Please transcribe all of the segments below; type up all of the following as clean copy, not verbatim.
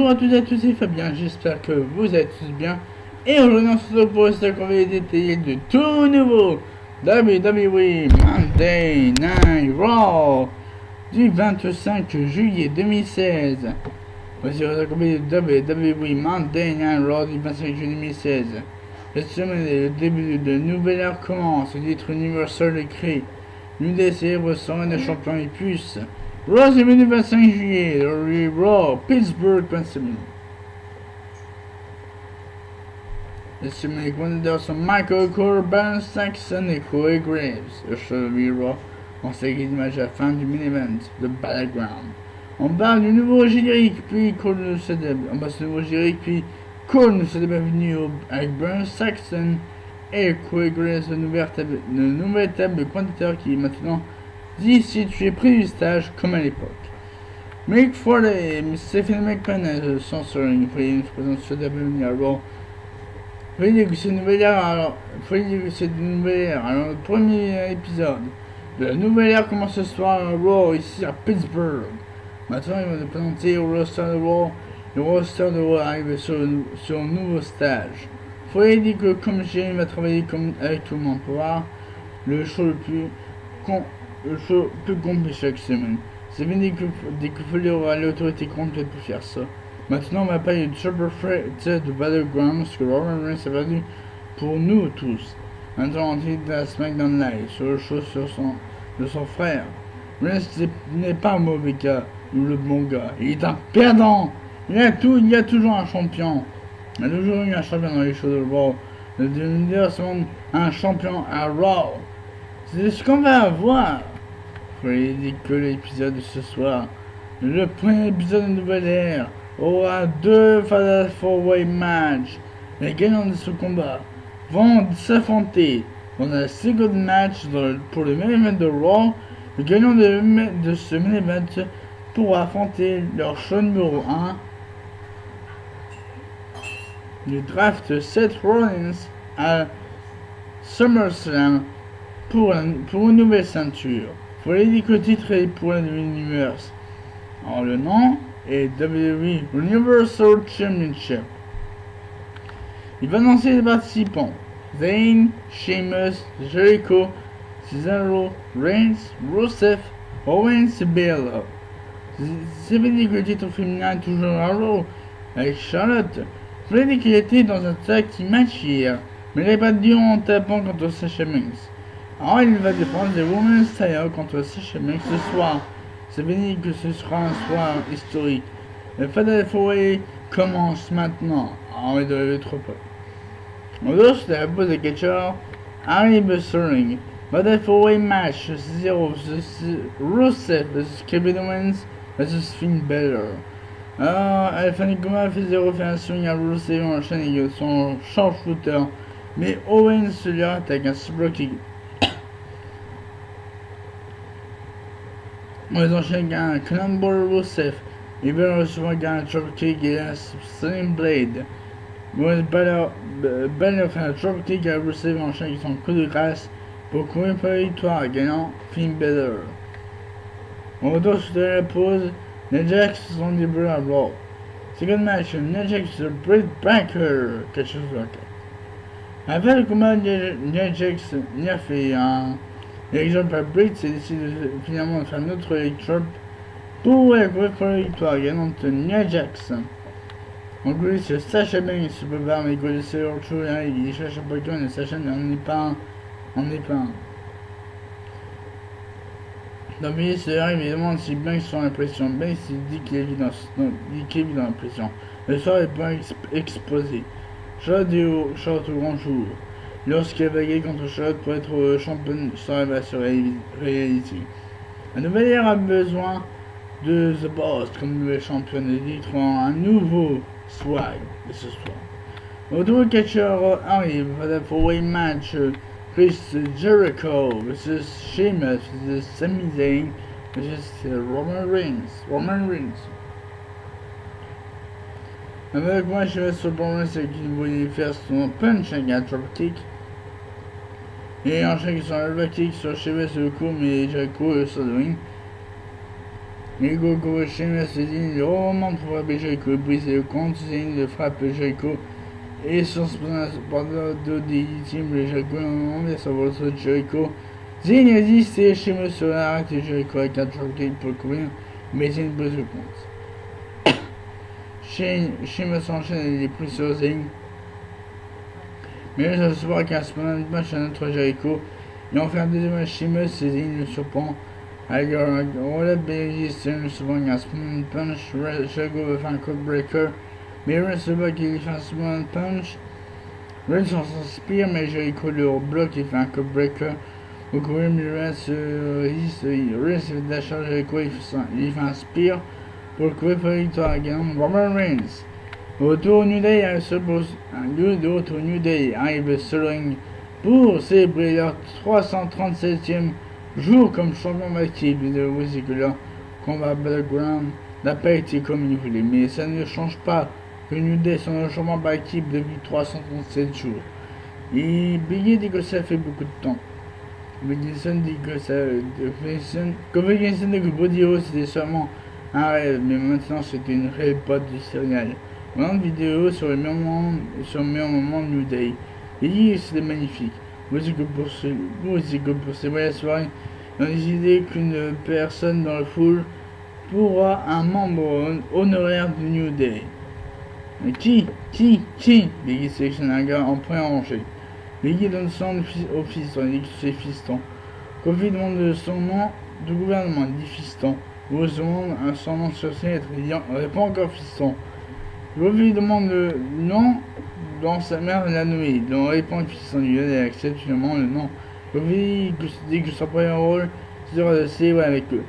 Bonjour à toutes et à tous, c'est Fabien, j'espère que vous êtes tous bien. Et aujourd'hui on se retrouve pour qu'on va détailler de tout nouveau WWE Monday Night Raw du 25 juillet 2016. Voici le complet de WWE Monday Night Raw du 25 juillet 2016. Cette semaine, le début de nouvelle ère commence, le titre universel est créé. L'une des célèbres soirées de champions et plus. Raw c'est le 25 juillet, le Raw, Pittsburgh, Pennsylvanie. Les semaines les commandeurs sont Michael Cole, Baron Saxon et Corey Graves. Le show de Raw, on sait qu'il image à la fin du main event, le Battleground. On parle du nouveau générique, puis Cole nous célèbre. On passe au nouveau générique, puis Cole nous célèbre bienvenue avec Baron Saxon et Corey Graves, le nouvelle table de commentateurs qui est maintenant situé près du stage comme à l'époque. Mick Foley et Stephanie McMahon sont sur une présence sur WWE à Raw. Faut dire que c'est une nouvelle ère, alors le premier épisode de la nouvelle ère commence ce soir à Raw ici à Pittsburgh. Maintenant ils vont nous présenter au roster de Raw. Le roster de Raw arrive sur un nouveau stage. Foley dit que comme Jerry va travailler avec tout le monde pour voir le show plus complet chaque semaine. C'est bien dit que Foley aura l'autorité complète pour faire ça. Maintenant, on va parler du Super Threat de Battleground, ce que Roman Reigns a perdu pour nous tous. Maintenant, on dit de la SmackDown Live sur le show de son frère. Reigns n'est pas un mauvais gars ou le bon gars. Il est un perdant. Il y a toujours un champion. Il y a toujours eu un champion dans les shows de Raw. Le leader c'est un champion à Raw. C'est ce qu'on va avoir. Il dit que l'épisode de ce soir, le premier épisode de Nouvelle Ère, aura deux Fatal 4-Way match. Les gagnants de ce combat vont s'affronter dans la second match pour le main event de Raw. Le gagnant de ce main event pourra affronter leur show numéro 1 du draft Seth Rollins à SummerSlam pour une nouvelle ceinture. Faut dire que le titre est pour la Universe. Alors le nom est WWE Universal Championship. Il va annoncer les participants: Zayn, Sheamus, Jericho, Cesaro, Reigns, Rusev, Owens et Baylor. C'est vrai que le titre féminin est toujours à Raw avec Charlotte. Faut dire qu'il était dans un tag team match hier, mais il n'a pas dû en tapant contre Sasha Banks. Alors il va défendre les Women's Title contre Sasha Banks ce soir. C'est béni que ce sera un soir historique. Le Fatal 4-Way commence maintenant. Alors il doit être trop peu. Au dos de la pause de catcheur arrive Sterling. Fatal 4-Way match 0 Rusev vs Kevin Owens vs Finn Balor. Alors à la fin du combat, Cesaro fait un swing à Rusev en enchaîne avec son sharpshooter. Mais Owens se lui attaque un super kick. On enchaîne un Cannonball Rusev. Il veut recevoir un dropkick et un Sling Blade. Balor fait un dropkick à Rusev enchaîne avec son coup de grâce pour courir pour la victoire, gagnant Finn Balor. Au retour de la pause, les Jacks sont débutés à Raw. Second match, les Jacks de Britt Baker, quelque chose de OK. Après le combat, les Jacks n'y a fait un exemple par Britt s'est décidé finalement de faire un autre leg-drop pour la victoire gagnante Nia Jax. En plus, Sasha Banks se prépare, mais il c'est autre chose, il cherche un Pokémon et Sasha n'en est pas un. Dans le se arrive et demande si Banks sont la pression. Banks dit qu'il est dans la pression. Le soir est pas exposé. Charlotte au grand jour. Lorsqu'elle va gagner contre Charlotte pour être championne, ça va se réaliser. La nouvelle ère a besoin de The Boss comme nouvelle championne et titre un nouveau swag de ce soir. Au double catcheur arrive à la 4-Way match Chris Jericho vs Sheamus vs Sami Zayn vs Roman Reigns. Avec moi, je vais sur Roman Reigns qui voulait faire son punch avec un dropkick. Et enchaîne son elbow kick sur Sheamus le coup, mais Jericho sur le ring. Ego Sheamus se dit le moment pour frapper Jericho, briser le compte, de frappe Jericho et son supporter d'illégitime Jericho en sur votre Jericho. Zane résiste et Sheamus sur l'arrêt de Jericho avec un dropkick pour couvrir, mais Zane brise le compte. Sheamus enchaîne les plus sur Zane. Mais je vois qu'un cependant match à notre Jericho. Et on fait un deuxième match Sheamus et Zane le surprend. Alors, Roll-up Eastern souvent un Spin Punch, Jericho veut faire un Codebreaker, mais Russell qui fait un Spin Punch. Russell s'inspire, mais Jericho le bloque et fait un Codebreaker. Au courrier, Russell résiste, Russell d'achat Jericho, il fait un Spear pour le courir pour la victoire, gagnant Roman Reigns. Au retour New Day arrive sur le ring pour célébrer leur 337e jour comme champion d'équipe de Wizigula, combat Battleground n'a pas été comme il voulait, mais ça ne change pas que New Day sont le champion par équipe depuis 337 jours. Et Biggie dit que ça fait beaucoup de temps. Wilkinson dit que Body Hero c'était seulement un rêve, mais maintenant c'était une réelle pote du serial. Pendant une vidéo sur le meilleur moment de New Day. Biggie c'était magnifique. Voici que pour célébrer la soirée, ils ont décidé qu'une personne dans le foule pourra un membre honoraire du New Day. Mais qui Biggie sélectionne un gars en point rangé. Biggie donne son nom au fiston, il dit que c'est fiston. Kofi demande son nom du gouvernement, il dit fiston. Rose demande son nom sur ses lettres, il répond encore fiston. Kofi demande le nom dans sa mère l'a nommé. Il répond fiston, il accepte finalement le nom. Kofi dit que son premier rôle sera de célébrer avec eux.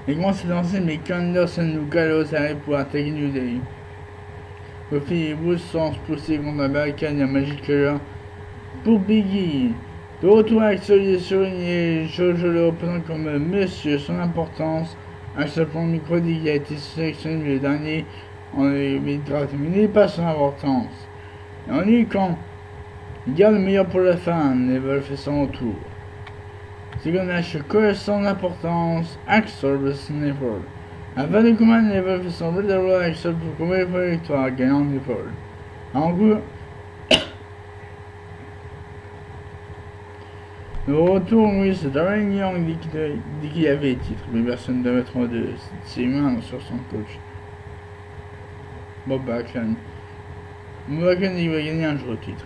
Il commence à danser, mais Anderson ou Gallows arrive pour attaquer New Day. Kofi et Bruce sont poussés contre la barricade et un Magic Killer pour Biggie. De retour avec Solid et Jojo le représentant comme Monsieur son importance. Axel pour le micro dit qu'il a été sélectionné le dernier en draft, mais il n'est pas son importance. Et en lui, quand il garde le meilleur pour la fin, Neville fait son retour. Second match que son importance, Axel vs Neville. Avant le combat, Neville fait son Red Arrow Axel pour combler pour la victoire, gagnant Neville. En gros, le retour, oui, c'est Darren Young dit qu'il avait le titre, mais personne ne devait mettre de ses mains sur son coach. Bob Backlund. Bob Backlund, il va gagner un jour le titre.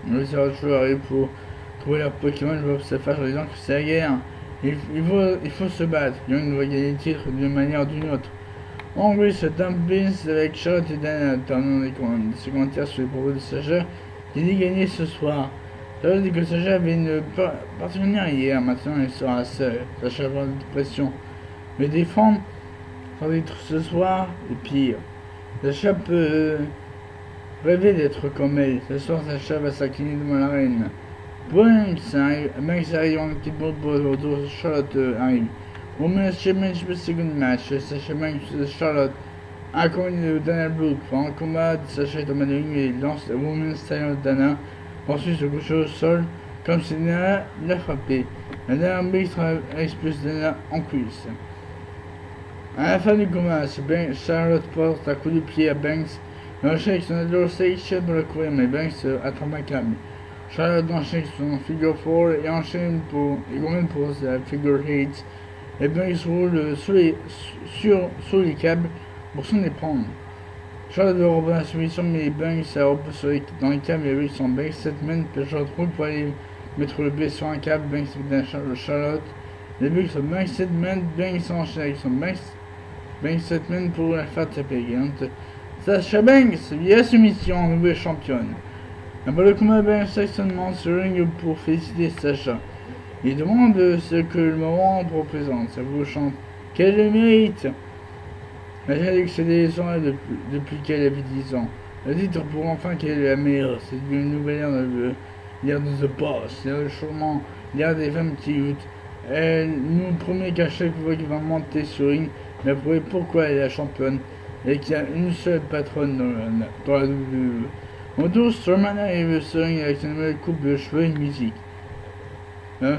Le joueur arrive pour trouver leur Pokémon, je vois se faire en disant que c'est la guerre. Il faut se battre. Young doit gagner le titre d'une manière ou d'une autre. En gros, c'est un Vince avec Charlotte et Dana terminant des commentaires sur les propos de Sacha qui dit gagner ce soir. Charlotte dit que Sacha avait une partenaire hier, maintenant elle sera seule. Sacha va avoir de pression. Mais défendre, sans être ce soir, et pire. Sacha peut rêver d'être comme elle. Ce soir, Sacha va s'incliner devant la reine. Banks arrive en petite botte pour le retour, Charlotte arrive. Women's Championship second match, Sacha Banks Charlotte accompagne de Dana Brooke. Pendant le combat, Sacha est en manœuvre et lance la Women's Style de Dana. Ensuite se couche au sol, comme si Dana l'a frappé. La Dana Brooke expulse Dana en cuisse. À la fin du combat, Charlotte porte un coup de pied à Banks. Elle enchaîne son adversaire pour le courir, mais Banks attrape un câble. Charlotte enchaîne son figure 4 et enchaîne pour sa figure 8. Et Banks roule sur les câbles pour s'en éprendre. Charlotte veut reprendre la soumission, mais Banks repose dans les câbles et avec son Banks 7 mètres, puis Charlotte roule pour aller mettre le pied sur un câble. Banks met Charlotte. Les Banks sont Banks 7 mètres, Banks enchaîne avec son Banks 7 mètres pour la faire taper. Sacha Banks, via soumission, nouvelle championne. Après le combat, Banks s'actionnement sur le ring pour féliciter Sacha. Il demande ce que le moment représente. Ça vous chante. Quel le mérite? Elle a excédé les soins depuis qu'elle avait 10 ans. Le titre pour enfin qu'elle est la meilleure. C'est une nouvelle ère de The Boss. C'est le changement, l'ère des femmes qui luttent. Elle nous promet qu'à chaque fois qu'il va monter sur ring, elle prouver pourquoi elle est la championne et qu'il y a une seule patronne dans la WWE. En douce, Strowman arrive sur ring avec une nouvelle coupe de cheveux et une musique.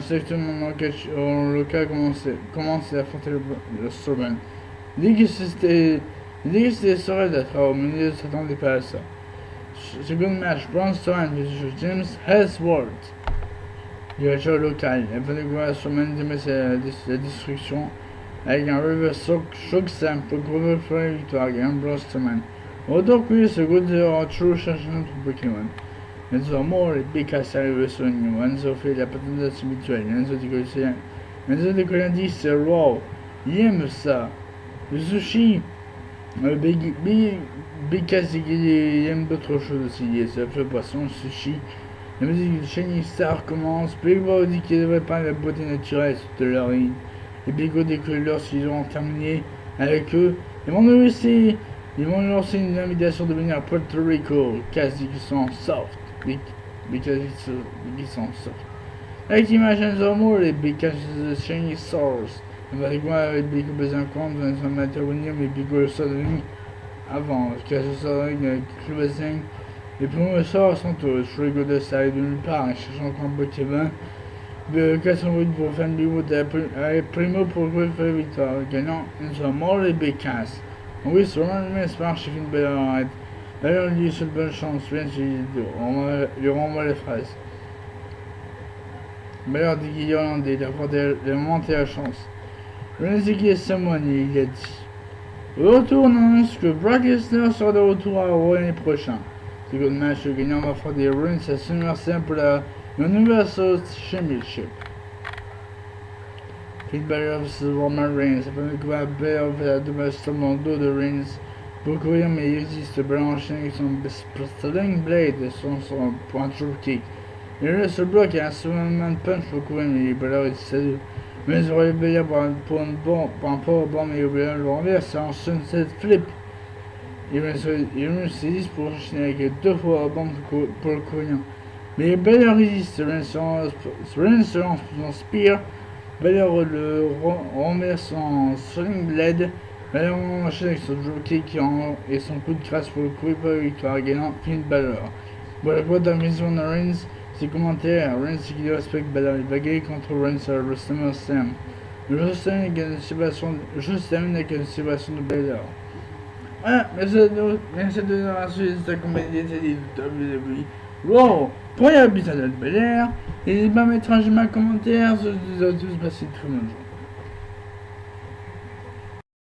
Sectement local commence à affronter le Strowman. Il dit que c'était serait d'être au milieu, ne s'attendait pas à ça. Second match, Braun Strowman vs James Ellsworth. Directeur local, il va découvrir Strowman démasser la destruction avec un reverse choc simple pour couvrir la victoire gagnant Braun Strowman. Autant que ce good True cherche un autre Pokémon. Enzo Amore et Big Cass arrivent sur le niveau. Enzo fait la présentation habituelle. Enzo décolle dit c'est wow. Il aime ça. Le sushi. Big Cass il aime d'autres choses aussi. Il y a le poisson, le sushi. La musique de Shiny Star commence. Big Bro dit qu'il devrait parler de la beauté naturelle de leur ligne. Les Big Bro décollent lorsqu'ils auront terminé avec eux. Ils vont nous lancer une invitation de venir à Puerto Rico. Cass dit qu'ils sont soft. Big Cass dit qu'ils sont soft. Avec l'image Enzo Amore et Big Cass de Shiny Stars. On va rigoler avec Big Bro besoin de compte dans un matériau mais Big Bro sort de ring avant. Cass sort de ring avec Closing. Les premiers sorts sont tous. Frigo de ça arrive de nulle part. Il cherche encore un Pokémon. Cass envoie pour faire une vidéo avec Primo pour jouer la victoire. Gagnant Enzo Amore et Big Cass. Oui, Strowman lui espère chez une belle arrête. D'ailleurs, il dit sur bonne chance, bien on lui renvoie les phrases. D'ailleurs, dit qu'il est hollandais, il a monté la chance. Renzi est Samoani, il a dit. Au retour, on annonce que Brock Lesnar sera de retour à Raw l'année prochaine. Second match, le gagnant va affronter Reigns à SummerSlam pour la Universal Championship. Finn Balor vs Roman Reigns, après le combat, Balor fait la double stomp dans le dos de Reigns pour courir, mais il résiste. Balor enchaîne avec son Sling Blade pour un dropkick. Il reste le bloc et un Superman Punch pour courir, mais Balor est salut. Mais il aurait Balor pour un powerbomb, mais Balor le renverse, c'est un Sunset Flip. Il me saisit pour enchaîner avec deux fois bombe pour le courir. Mais Balor résiste, Reigns se lance son Spear. Balor le renverse en Sling Blade. Balor enchaîne avec son dropkick et son coup de crasse pour le coup pour la victoire, gagnant Finn Balor. Pour la boîte de la maison de Reigns, ses commentaires, Reigns qui respecte Balor, il va gagner contre Reigns à SummerSlam. Je termine avec une célébration de Balor. Voilà, merci de nous avoir suivi cette compagnie de WWE. Wow, premier épisode de Bel Air. N'hésitez pas à mettre un j'aime un commentaire, je vous souhaite tous passer une très bonne journée.